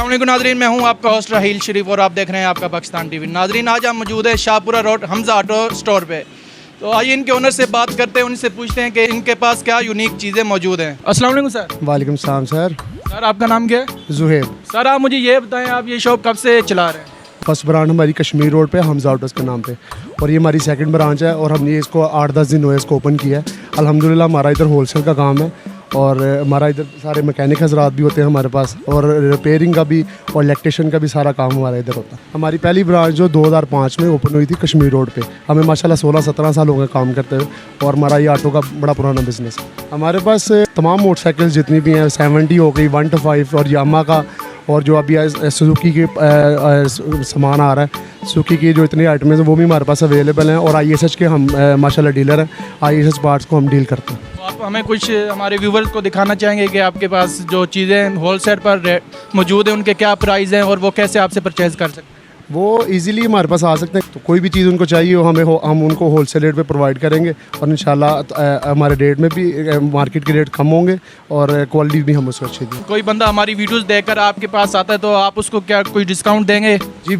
अस्सलाम वालेकुम नाज़रीन, मैं हूं आपका होस्ट राहील शरीफ और आप देख रहे हैं आपका पाकिस्तान टीवी। नाज़रीन, आज हम मौजूद है Shahpura road Hamza auto store पे। तो आइए इनके ओनर से बात करते हैं, उनसे पूछते हैं कि इनके पास क्या यूनिक चीज़ें मौजूद हैं। अस्सलाम वालेकुम सर। वालेकुम सलाम सर। सर आपका नाम क्या है? जुहेब। सर आप मुझे ये बताएं, आप ये शॉप कब से चला रहे हैं? फर्स्ट ब्रांच हमारी कश्मीर रोड पे हमजा ऑटोस के नाम पे, और ये हमारी सेकंड ब्रांच है और हमने इसको 8-10 दिन हुए इसको ओपन किया है। अल्हम्दुलिल्लाह हमारा इधर होलसेल का काम है और हमारा इधर सारे मैकेनिक हजरात भी होते हैं हमारे पास, और रिपेयरिंग का भी और इलेक्ट्रिशियन का भी सारा काम हमारा इधर होता है। हमारी पहली ब्रांच जो 2005 में ओपन हुई थी कश्मीर रोड पे, हमें माशाल्लाह 16-17 साल हो गए काम करते हुए, और हमारा ये ऑटो का बड़ा पुराना बिजनेस है। हमारे पास तमाम मोटरसाइकिल्स जितनी भी हैं, 70 हो गई, 125 और यामा का, और जो अभी सुजुकी के सामान आ रहा है, सुजुकी की जो इतनी आइटम्स हैं वो भी हमारे पास अवेलेबल हैं, और ISH के हम माशाल्लाह डीलर हैं। ISH पार्ट्स को हम डील करते हैं। तो आप हमें कुछ हमारे व्यूवर्स को दिखाना चाहेंगे कि आपके पास जो चीज़ें होलसेल पर मौजूद हैं उनके क्या प्राइस हैं और वो कैसे आपसे परचेज़ कर सकते हैं? वो इजीली हमारे पास आ सकते हैं, तो कोई भी चीज़ उनको चाहिए हो हम उनको होलसेल रेट पे प्रोवाइड करेंगे, और इंशाल्लाह हमारे रेट में भी मार्केट के रेट कम होंगे और क्वालिटी भी हम उसको अच्छी देंगे। कोई बंदा हमारी वीडियोस देखकर आपके पास आता है तो आप उसको क्या कोई डिस्काउंट देंगे? जी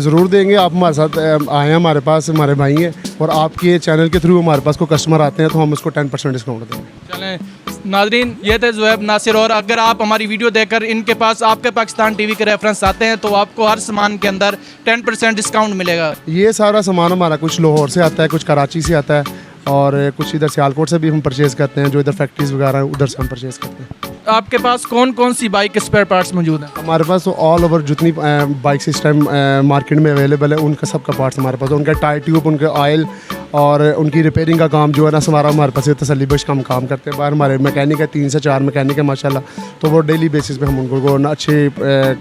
ज़रूर देंगे। आप हमारे साथ आए हैं, हमारे पास हमारे भाई हैं, और आपके चैनल के थ्रू हमारे पास को कस्टमर आते हैं तो हम उसको 10% डिस्काउंट देंगे। चलें नाज़रीन, ये थे ज़ुहैब नासिर, और अगर आप हमारी वीडियो देखकर इनके पास आपके पाकिस्तान टीवी के रेफरेंस आते हैं तो आपको हर सामान के अंदर 10% डिस्काउंट मिलेगा। ये सारा सामान हमारा कुछ लाहौर से आता है, कुछ कराची से आता है, और कुछ इधर सियालकोट से भी हम परचेज़ करते हैं, जो इधर फैक्ट्रीज़ वगैरह हैं उधर से हम परचेज़ करते हैं। आपके पास कौन कौन सी बाइक के स्पेयर पार्ट्स मौजूद हैं? हमारे पास तो ऑल ओवर जितनी बाइक्स इस टाइम मार्केट में अवेलेबल है उनका सबका पार्ट्स हमारे पास है। उनका टायर ट्यूब, उनके ऑयल और उनकी रिपेयरिंग का काम जो है ना सारा हमारे पास तसल्ली बख्श हम काम करते हैं। बाहर हमारे मैकेनिक है, 3 से 4 मैकेनिक है माशाल्लाह, तो वो डेली बेसिस पे हम उनको अच्छे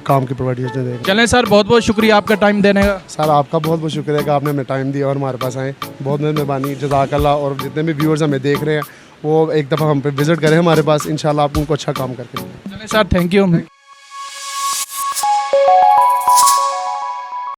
काम की प्रोवाइडेशन देंगे। चलें सर, बहुत बहुत शुक्रिया आपका टाइम देने का। सर आपका बहुत बहुत शुक्रिया कि आपने हमें टाइम दिया और हमारे पास आए, बहुत मेहरबानी, जज़ाकल्लाह। और जितने भी व्यूअर्स हमें देख रहे हैं वो एक दफ़ा हम पे विज़िट करें हमारे पास, इंशाल्लाह आप उनको अच्छा काम करके दें। चलें सर, थैंक यू।